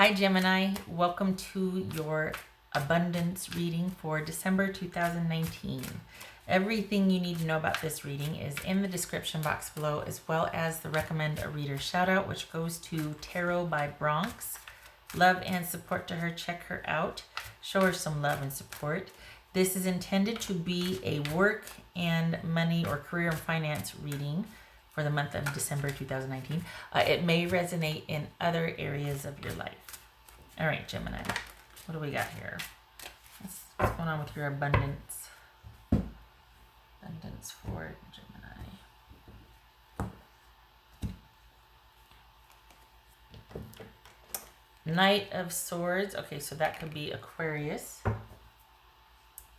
Hi Gemini, welcome to your abundance reading for December 2019. Everything you need to know about this reading is in the description box below, as well as the recommend a reader shout out, which goes to Tarot by Bronx. Love and support to her. Check her out. Show her some love and support. This is intended to be a work and money or career and finance reading for the month of December 2019. It may resonate in other areas of your life. All right, Gemini, what do we got here? What's going on with your abundance? Abundance for Gemini. Knight of Swords. Okay, so that could be Aquarius.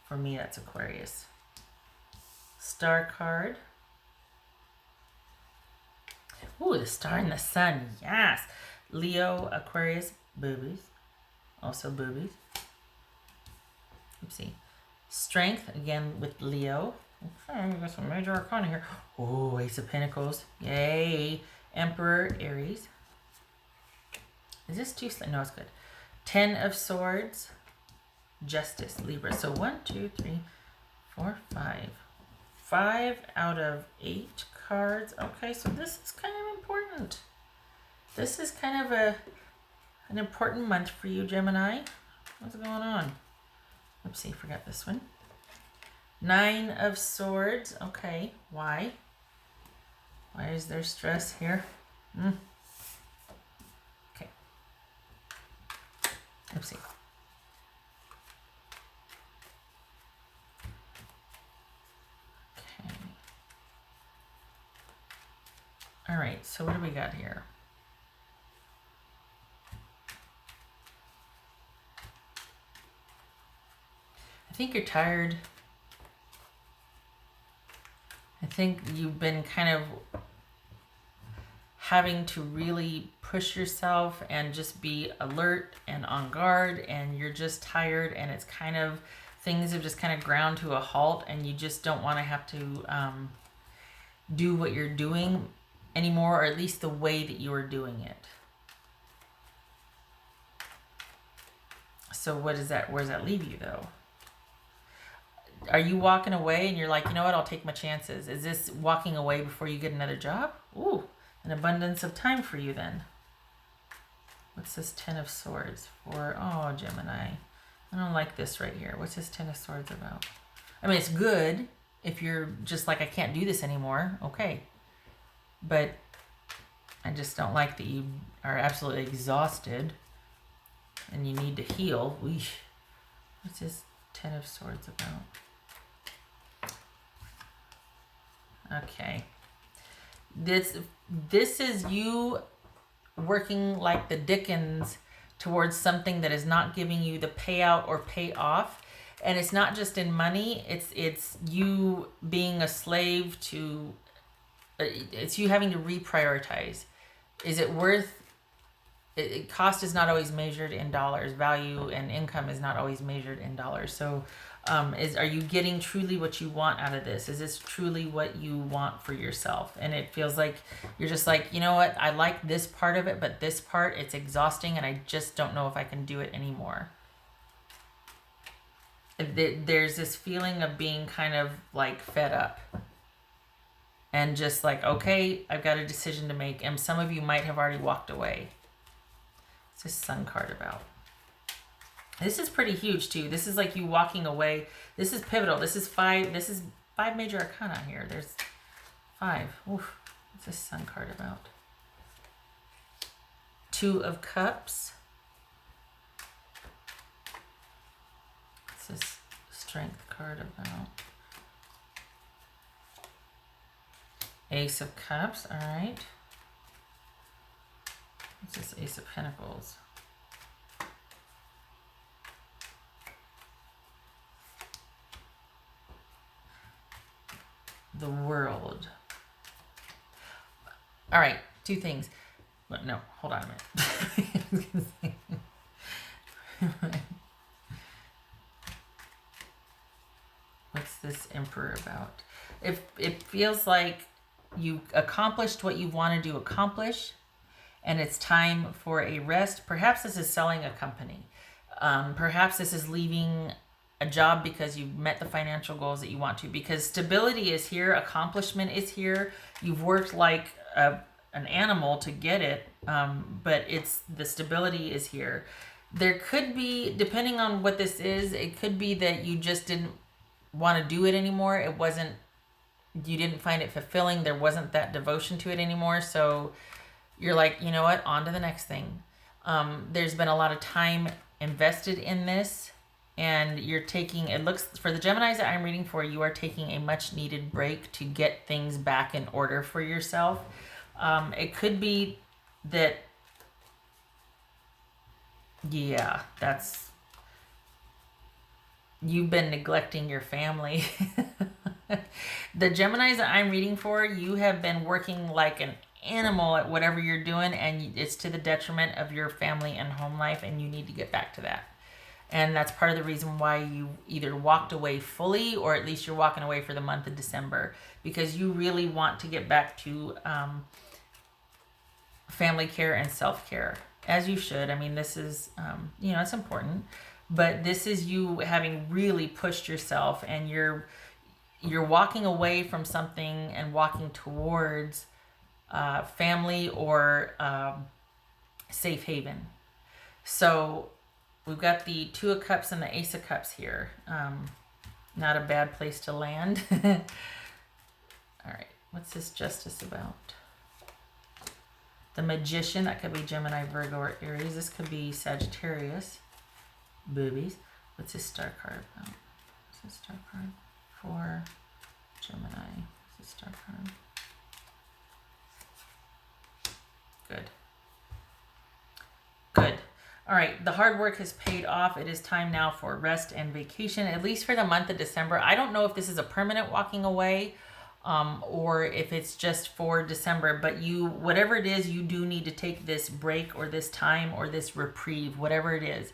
For me, that's Aquarius. Star card. Ooh, the star and the sun. Yes. Leo, Aquarius, boobies. Also boobies. Oopsie. Strength, again with Leo. Okay, we got some major arcana here. Oh, Ace of Pentacles. Yay. Emperor, Aries. Is this too slow? No, it's good. 10 of Swords. Justice, Libra. So 1, 2, 3, 4, 5. 5 out of 8 cards. Okay, so this is kind of important. This is kind of an important month for you, Gemini. What's going on? Oopsie, forgot this one. 9 of Swords. Okay, why? Why is there stress here? Okay. Oopsie. Okay. All right, so what do we got here? I think you're tired. I think you've been kind of having to really push yourself and just be alert and on guard, and you're just tired, and it's kind of, things have just kind of ground to a halt, and you just don't want to have to do what you're doing anymore, or at least the way that you are doing it. So what is that? Where does that leave you though? Are you walking away and you're like, you know what, I'll take my chances? Is this walking away before you get another job? Ooh, an abundance of time for you then. What's this 10 of Swords for? Oh, Gemini. I don't like this right here. What's this 10 of Swords about? I mean, it's good if you're just like, I can't do this anymore. Okay. But I just don't like that you are absolutely exhausted and you need to heal. Weesh. What's this 10 of Swords about? Okay. This is you working like the Dickens towards something that is not giving you the payout or payoff. And it's not just in money. It's you being a slave to, it's you having to reprioritize. Is it worth, cost is not always measured in dollars. Value and income is not always measured in dollars. So are you getting truly what you want out of this? Is this truly what you want for yourself? And it feels like you're just like, you know what? I like this part of it, but this part, it's exhausting and I just don't know if I can do it anymore. There's this feeling of being kind of like fed up. And just like, okay, I've got a decision to make. And some of you might have already walked away. What's this Sun card about? This is pretty huge too. This is like you walking away. This is pivotal. This is 5 major arcana here. There's 5. Oof. What's this Sun card about? 2 of Cups. What's this Strength card about? Ace of Cups. All right. What's this Ace of Pentacles? The World. All right, 2 things. No, hold on a minute. What's this Emperor about? It feels like you accomplished what you wanted to accomplish, and it's time for a rest. Perhaps this is selling a company. Perhaps this is leaving a job because you've met the financial goals that you want to, because stability is here, accomplishment is here. You've worked like an animal to get it, but it's the stability is here. There could be, depending on what this is, it could be that you just didn't want to do it anymore. It wasn't, you didn't find it fulfilling. There wasn't that devotion to it anymore. So you're like, you know what, on to the next thing. There's been a lot of time invested in this, and you're taking, it looks, for the Geminis that I'm reading for, you are taking a much needed break to get things back in order for yourself. It could be that, yeah, that's, you've been neglecting your family. The Geminis that I'm reading for, you have been working like an animal at whatever you're doing, and it's to the detriment of your family and home life, and you need to get back to that. And that's part of the reason why you either walked away fully, or at least you're walking away for the month of December, because you really want to get back to family care and self-care, as you should. I mean, this is, you know, it's important, but this is you having really pushed yourself, and you're walking away from something and walking towards family or safe haven. So we've got the Two of Cups and the Ace of Cups here. Not a bad place to land. All right, what's this Justice about? The Magician, that could be Gemini, Virgo, or Aries. This could be Sagittarius. Boobies. What's this Star card about? What's this Star card for Gemini? What's this Star card? Good. Good. All right, the hard work has paid off. It is time now for rest and vacation, at least for the month of December. I don't know if this is a permanent walking away, or if it's just for December, but you, whatever it is, you do need to take this break or this time or this reprieve, whatever it is.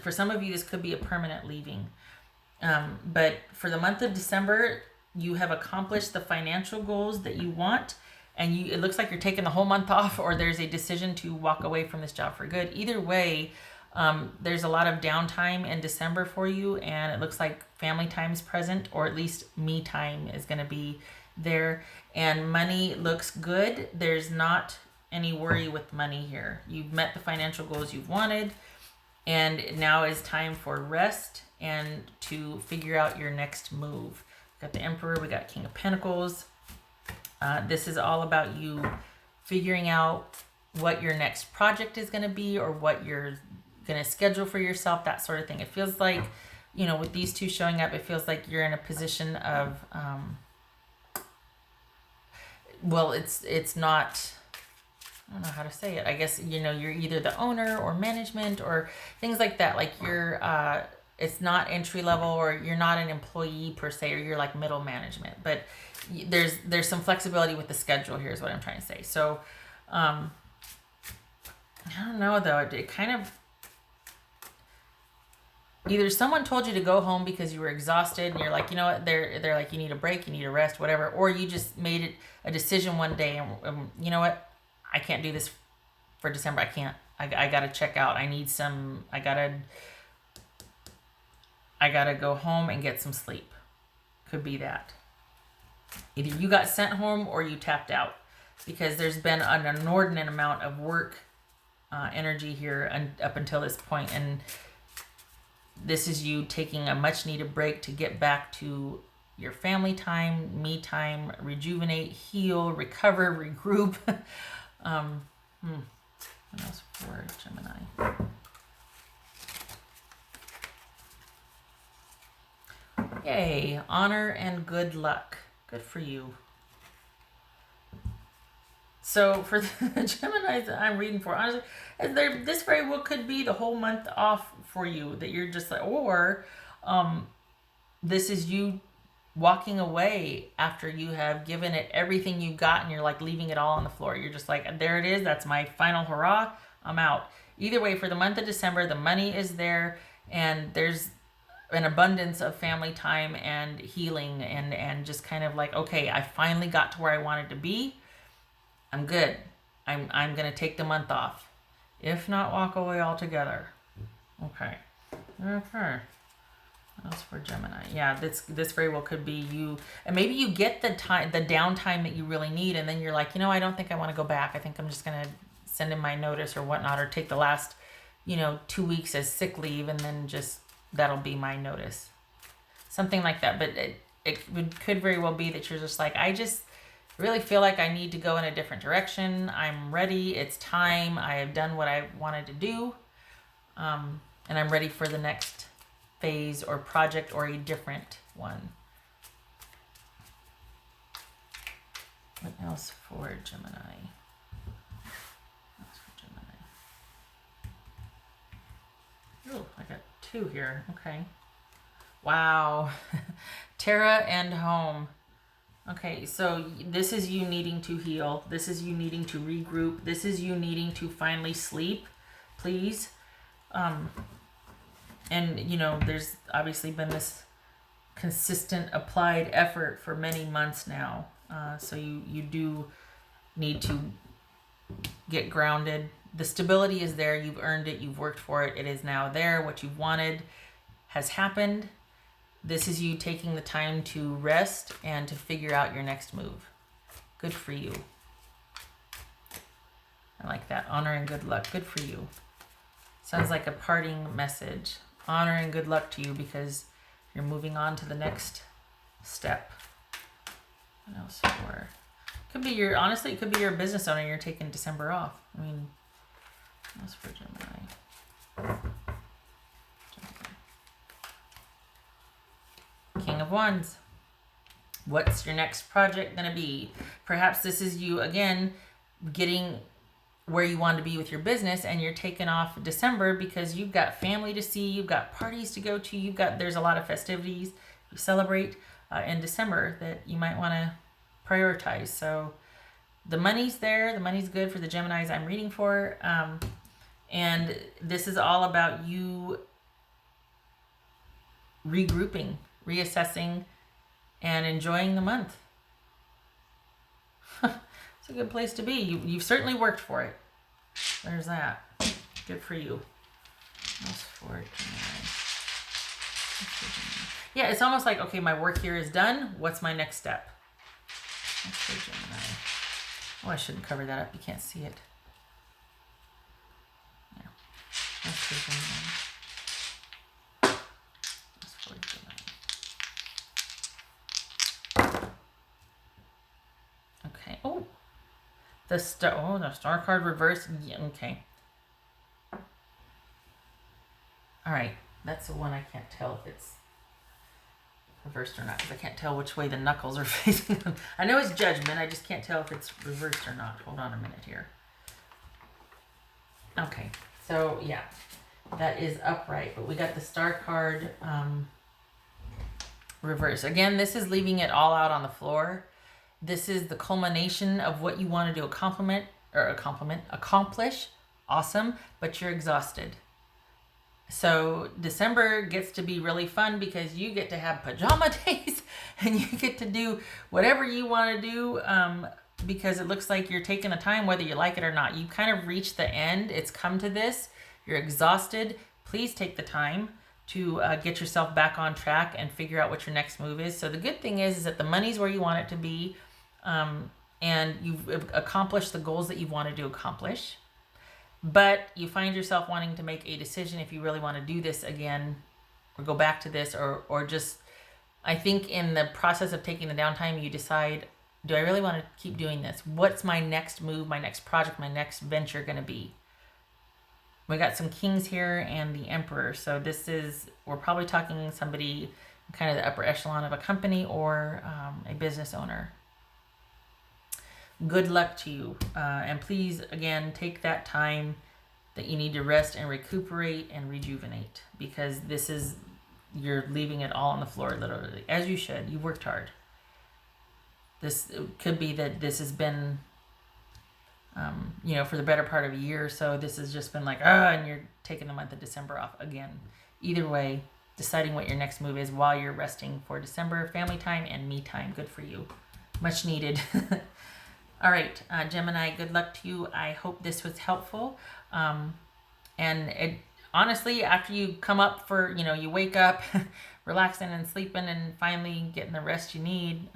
For some of you, this could be a permanent leaving. But for the month of December, you have accomplished the financial goals that you want, and it looks like you're taking the whole month off, or there's a decision to walk away from this job for good. Either way, there's a lot of downtime in December for you, and it looks like family time is present, or at least me time is going to be there. And money looks good. There's not any worry with money here. You've met the financial goals you've wanted, and now is time for rest and to figure out your next move. We got the Emperor, we got King of Pentacles. This is all about you figuring out what your next project is going to be, or what you're going to schedule for yourself, that sort of thing. It feels like, you know, with these two showing up, it feels like you're in a position of, well, it's not, I don't know how to say it. I guess, you know, you're either the owner or management or things like that. Like you're, it's not entry level, or you're not an employee per se, or you're like middle management, but there's some flexibility with the schedule here is what I'm trying to say. So, I don't know though. It kind of, either someone told you to go home because you were exhausted and you're like, you know what, they're like, you need a break, you need a rest, whatever, or you just made it a decision one day and you know what, I can't do this for December. I can't. I gotta check out. I need some. I gotta go home and get some sleep. Could be that. Either you got sent home or you tapped out, because there's been an inordinate amount of work energy here and up until this point, and this is you taking a much needed break to get back to your family time, me time, rejuvenate, heal, recover, regroup. What else for Gemini? Yay, honor and good luck. Good for you. So for the Geminis that I'm reading for, honestly, this very well could be the whole month off for you, that you're just like, or this is you walking away after you have given it everything you got, and you're like leaving it all on the floor. You're just like, there it is. That's my final hurrah. I'm out. Either way, for the month of December, the money is there, and there's an abundance of family time and healing, and just kind of like, okay, I finally got to where I wanted to be. I'm good. I'm going to take the month off. If not, walk away altogether. Okay. Okay. That's for Gemini. Yeah, this very well could be you, and maybe you get the downtime that you really need, and then you're like, you know, I don't think I want to go back. I think I'm just gonna send in my notice or whatnot, or take the last, 2 weeks as sick leave, and then just that'll be my notice, something like that. But could very well be that you're just like, I just really feel like I need to go in a different direction. I'm ready. It's time. I have done what I wanted to do, and I'm ready for the next phase or project or a different one. What else for Gemini? Oh, I got 2 here. Okay. Wow. Terra and home. Okay, so this is you needing to heal. This is you needing to regroup. This is you needing to finally sleep, please. And, there's obviously been this consistent applied effort for many months now. So you do need to get grounded. The stability is there. You've earned it. You've worked for it. It is now there. What you've wanted has happened. This is you taking the time to rest and to figure out your next move. Good for you. I like that. Honor and good luck. Good for you. Sounds like a parting message. Honor and good luck to you because you're moving on to the next step. What else for? Honestly, it could be your business owner. You're taking December off. I mean, what else for Gemini? King of Wands. What's your next project going to be? Perhaps this is you, again, getting where you want to be with your business, and you're taking off December because you've got family to see, you've got parties to go to, there's a lot of festivities you celebrate in December that you might want to prioritize. So the money's there, the money's good for the Geminis I'm reading for, and this is all about you regrouping, reassessing, and enjoying the month. It's a good place to be. You've certainly worked for it. There's that. Good for you. That's for Gemini. Yeah, it's almost like, okay, my work here is done. What's my next step? That's for Gemini. Oh, I shouldn't cover that up. You can't see it. Yeah. That's for Gemini. That's for Gemini. Okay. Oh. The star card reversed. Yeah, okay. All right. That's the one I can't tell if it's reversed or not because I can't tell which way the knuckles are facing. I know it's Judgment. I just can't tell if it's reversed or not. Hold on a minute here. Okay. So, yeah. That is upright. But we got the star card reversed. Again, this is leaving it all out on the floor. This is the culmination of what you want to do. Accomplish. Awesome. But you're exhausted. So December gets to be really fun because you get to have pajama days and you get to do whatever you want to do because it looks like you're taking the time whether you like it or not. You kind of reached the end. It's come to this. You're exhausted. Please take the time to get yourself back on track and figure out what your next move is. So the good thing is that the money's where you want it to be. And you've accomplished the goals that you wanted to accomplish, but you find yourself wanting to make a decision if you really want to do this again or go back to this or just, I think in the process of taking the downtime, you decide, do I really want to keep doing this? What's my next move, my next project, my next venture going to be? We got some kings here and the emperor. So we're probably talking somebody kind of the upper echelon of a company or a business owner. Good luck to you. And please, again, take that time that you need to rest and recuperate and rejuvenate because you're leaving it all on the floor, literally, as you should. You worked hard. This could be that this has been, for the better part of a year or so, this has just been like, and you're taking the month of December off again. Either way, deciding what your next move is while you're resting for December, family time and me time. Good for you. Much needed. All right, Gemini, good luck to you. I hope this was helpful. And it honestly, after you come up for, you wake up, relaxing and sleeping and finally getting the rest you need,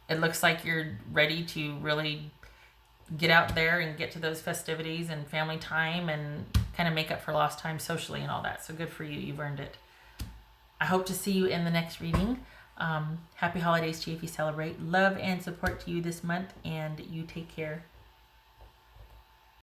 it looks like you're ready to really get out there and get to those festivities and family time and kind of make up for lost time socially and all that. So good for you. You've earned it. I hope to see you in the next reading. Happy holidays to you if you celebrate. Love and support to you this month, and you take care.